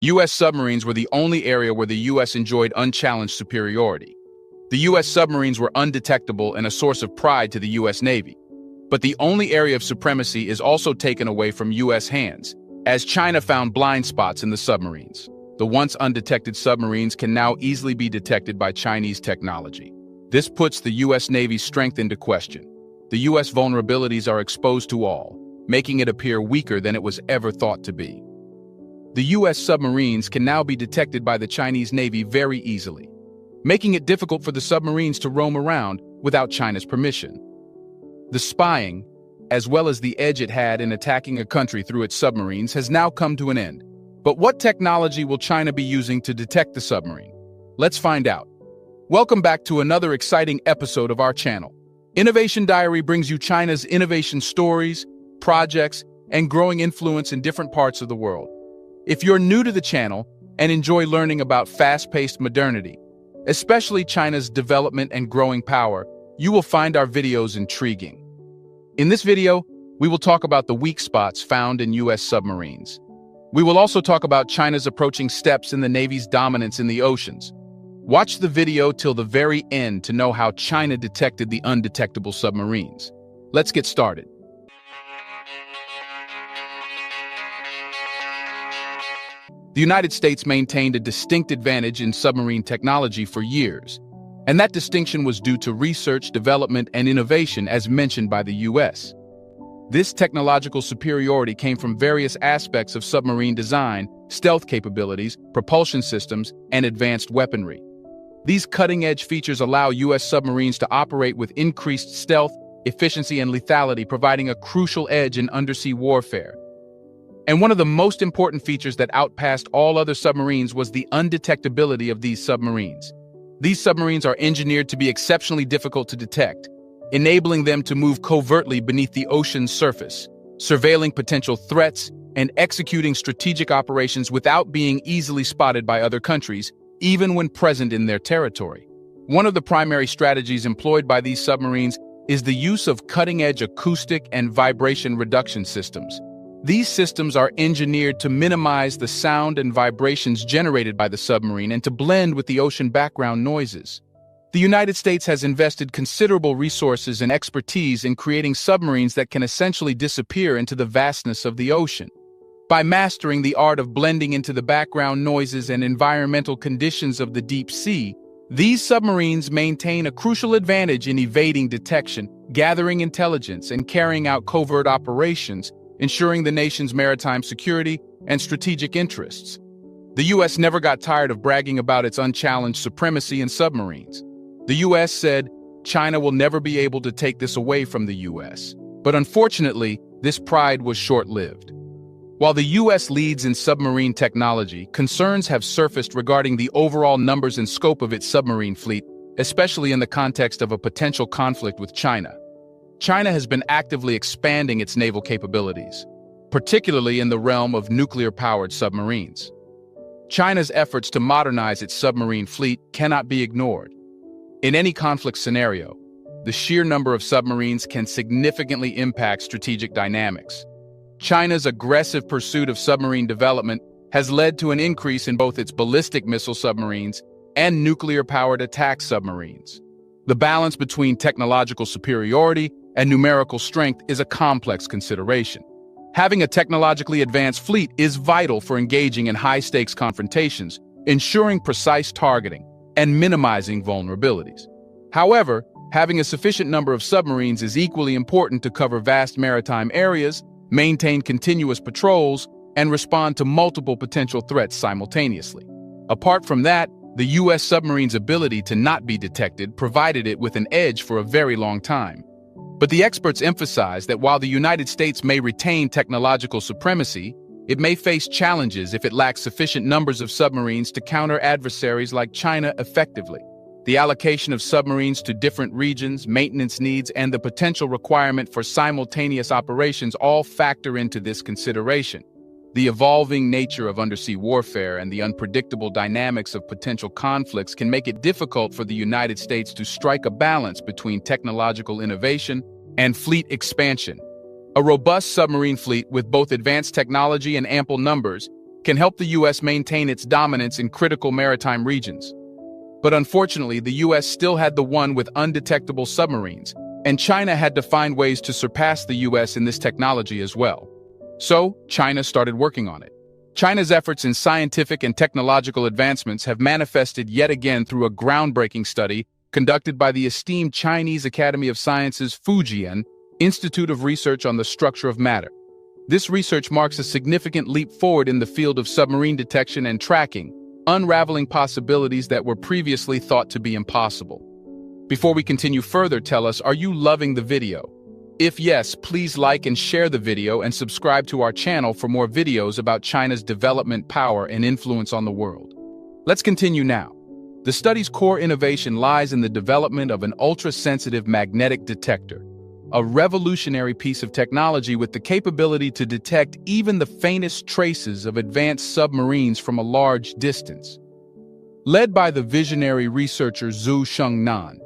U.S. submarines were the only area where the U.S. enjoyed unchallenged superiority. The U.S. submarines were undetectable and a source of pride to the U.S. Navy. But the only area of supremacy is also taken away from U.S. hands, as China found blind spots in the submarines. The once undetected submarines can now easily be detected by Chinese technology. This puts the U.S. Navy's strength into question. The U.S. vulnerabilities are exposed to all, making it appear weaker than it was ever thought to be. The U.S. submarines can now be detected by the Chinese Navy very easily, making it difficult for the submarines to roam around without China's permission. The spying, as well as the edge it had in attacking a country through its submarines, has now come to an end. But what technology will China be using to detect the submarine? Let's find out. Welcome back to another exciting episode of our channel. Innovation Diary brings you China's innovation stories, projects, and growing influence in different parts of the world. If you're new to the channel and enjoy learning about fast-paced modernity, especially China's development and growing power, you will find our videos intriguing. In this video, we will talk about the weak spots found in U.S. submarines. We will also talk about China's approaching steps in the Navy's dominance in the oceans. Watch the video till the very end to know how China detected the undetectable submarines. Let's get started. The United States maintained a distinct advantage in submarine technology for years, and that distinction was due to research, development, and innovation as mentioned by the U.S. This technological superiority came from various aspects of submarine design, stealth capabilities, propulsion systems, and advanced weaponry. These cutting-edge features allow U.S. submarines to operate with increased stealth, efficiency, and lethality, providing a crucial edge in undersea warfare. And one of the most important features that outpassed all other submarines was the undetectability of these submarines. These submarines are engineered to be exceptionally difficult to detect, enabling them to move covertly beneath the ocean's surface, surveilling potential threats and executing strategic operations without being easily spotted by other countries, even when present in their territory. One of the primary strategies employed by these submarines is the use of cutting-edge acoustic and vibration reduction systems. These systems are engineered to minimize the sound and vibrations generated by the submarine and to blend with the ocean background noises. The United States has invested considerable resources and expertise in creating submarines that can essentially disappear into the vastness of the ocean. By mastering the art of blending into the background noises and environmental conditions of the deep sea, these submarines maintain a crucial advantage in evading detection, gathering intelligence, and carrying out covert operations, ensuring the nation's maritime security and strategic interests. The U.S. never got tired of bragging about its unchallenged supremacy in submarines. The U.S. said, China will never be able to take this away from the U.S. But unfortunately, this pride was short-lived. While the U.S. leads in submarine technology, concerns have surfaced regarding the overall numbers and scope of its submarine fleet, especially in the context of a potential conflict with China. China has been actively expanding its naval capabilities, particularly in the realm of nuclear-powered submarines. China's efforts to modernize its submarine fleet cannot be ignored. In any conflict scenario, the sheer number of submarines can significantly impact strategic dynamics. China's aggressive pursuit of submarine development has led to an increase in both its ballistic missile submarines and nuclear-powered attack submarines. The balance between technological superiority and numerical strength is a complex consideration. Having a technologically advanced fleet is vital for engaging in high-stakes confrontations, ensuring precise targeting, and minimizing vulnerabilities. However, having a sufficient number of submarines is equally important to cover vast maritime areas, maintain continuous patrols, and respond to multiple potential threats simultaneously. Apart from that, the U.S. submarine's ability to not be detected provided it with an edge for a very long time. But the experts emphasize that while the United States may retain technological supremacy, it may face challenges if it lacks sufficient numbers of submarines to counter adversaries like China effectively. The allocation of submarines to different regions, maintenance needs, and the potential requirement for simultaneous operations all factor into this consideration. The evolving nature of undersea warfare and the unpredictable dynamics of potential conflicts can make it difficult for the United States to strike a balance between technological innovation and fleet expansion. A robust submarine fleet with both advanced technology and ample numbers can help the U.S. maintain its dominance in critical maritime regions. But unfortunately, the U.S. still had the one with undetectable submarines, and China had to find ways to surpass the U.S. in this technology as well. So, China started working on it. China's efforts in scientific and technological advancements have manifested yet again through a groundbreaking study conducted by the esteemed Chinese Academy of Sciences Fujian Institute of Research on the Structure of Matter. This research marks a significant leap forward in the field of submarine detection and tracking, unraveling possibilities that were previously thought to be impossible. Before we continue further, tell us, are you loving the video? If yes, please like and share the video and subscribe to our channel for more videos about China's development, power, and influence on the world. Let's continue now. The study's core innovation lies in the development of an ultra-sensitive magnetic detector, a revolutionary piece of technology with the capability to detect even the faintest traces of advanced submarines from a large distance. Led by the visionary researcher Zhu Shengnan,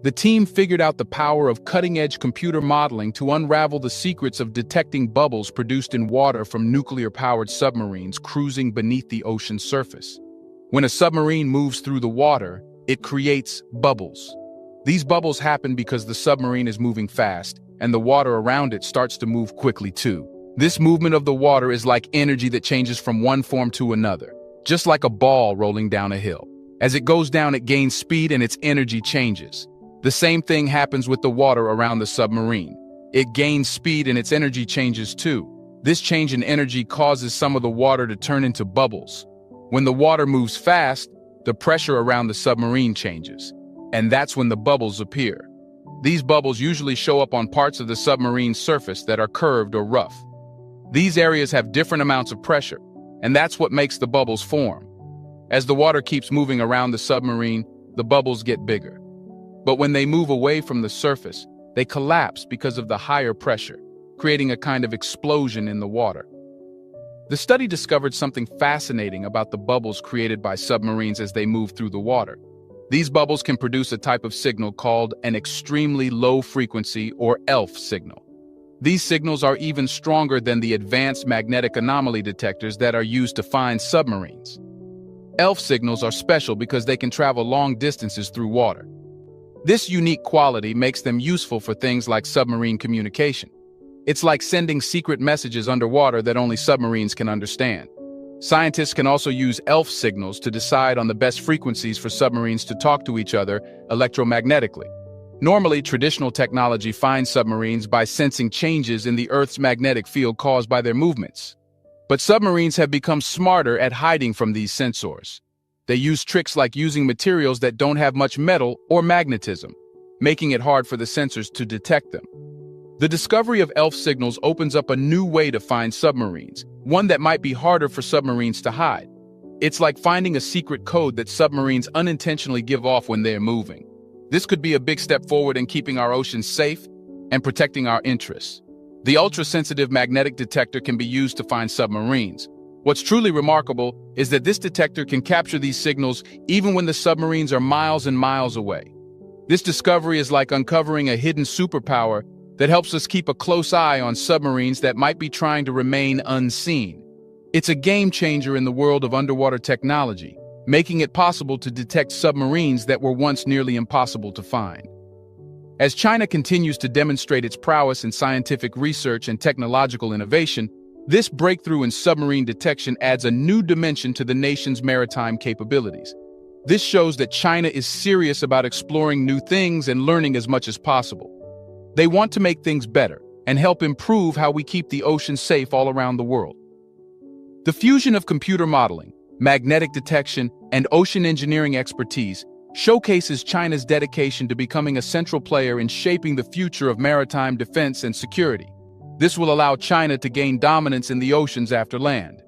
the team figured out the power of cutting-edge computer modeling to unravel the secrets of detecting bubbles produced in water from nuclear-powered submarines cruising beneath the ocean's surface. When a submarine moves through the water, it creates bubbles. These bubbles happen because the submarine is moving fast, and the water around it starts to move quickly too. This movement of the water is like energy that changes from one form to another, just like a ball rolling down a hill. As it goes down, it gains speed and its energy changes. The same thing happens with the water around the submarine. It gains speed and its energy changes too. This change in energy causes some of the water to turn into bubbles. When the water moves fast, the pressure around the submarine changes, and that's when the bubbles appear. These bubbles usually show up on parts of the submarine's surface that are curved or rough. These areas have different amounts of pressure, and that's what makes the bubbles form. As the water keeps moving around the submarine, the bubbles get bigger. But when they move away from the surface, they collapse because of the higher pressure, creating a kind of explosion in the water. The study discovered something fascinating about the bubbles created by submarines as they move through the water. These bubbles can produce a type of signal called an extremely low frequency or ELF signal. These signals are even stronger than the advanced magnetic anomaly detectors that are used to find submarines. ELF signals are special because they can travel long distances through water. This unique quality makes them useful for things like submarine communication. It's like sending secret messages underwater that only submarines can understand. Scientists can also use ELF signals to decide on the best frequencies for submarines to talk to each other electromagnetically. Normally, traditional technology finds submarines by sensing changes in the Earth's magnetic field caused by their movements. But submarines have become smarter at hiding from these sensors. They use tricks like using materials that don't have much metal or magnetism, making it hard for the sensors to detect them. The discovery of ELF signals opens up a new way to find submarines, one that might be harder for submarines to hide. It's like finding a secret code that submarines unintentionally give off when they're moving. This could be a big step forward in keeping our oceans safe and protecting our interests. The ultra-sensitive magnetic detector can be used to find submarines. What's truly remarkable is that this detector can capture these signals even when the submarines are miles and miles away. This discovery is like uncovering a hidden superpower that helps us keep a close eye on submarines that might be trying to remain unseen. It's a game changer in the world of underwater technology, making it possible to detect submarines that were once nearly impossible to find. As China continues to demonstrate its prowess in scientific research and technological innovation, this breakthrough in submarine detection adds a new dimension to the nation's maritime capabilities. This shows that China is serious about exploring new things and learning as much as possible. They want to make things better and help improve how we keep the ocean safe all around the world. The fusion of computer modeling, magnetic detection, and ocean engineering expertise showcases China's dedication to becoming a central player in shaping the future of maritime defense and security. This will allow China to gain dominance in the oceans after land.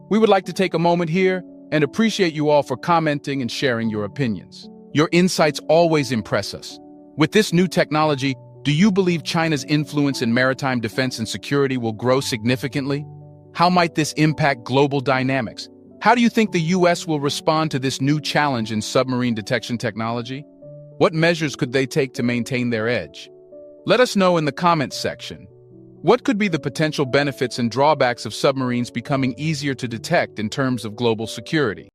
We would like to take a moment here and appreciate you all for commenting and sharing your opinions. Your insights always impress us. With this new technology, do you believe China's influence in maritime defense and security will grow significantly? How might this impact global dynamics? How do you think the U.S. will respond to this new challenge in submarine detection technology? What measures could they take to maintain their edge? Let us know in the comments section. What could be the potential benefits and drawbacks of submarines becoming easier to detect in terms of global security?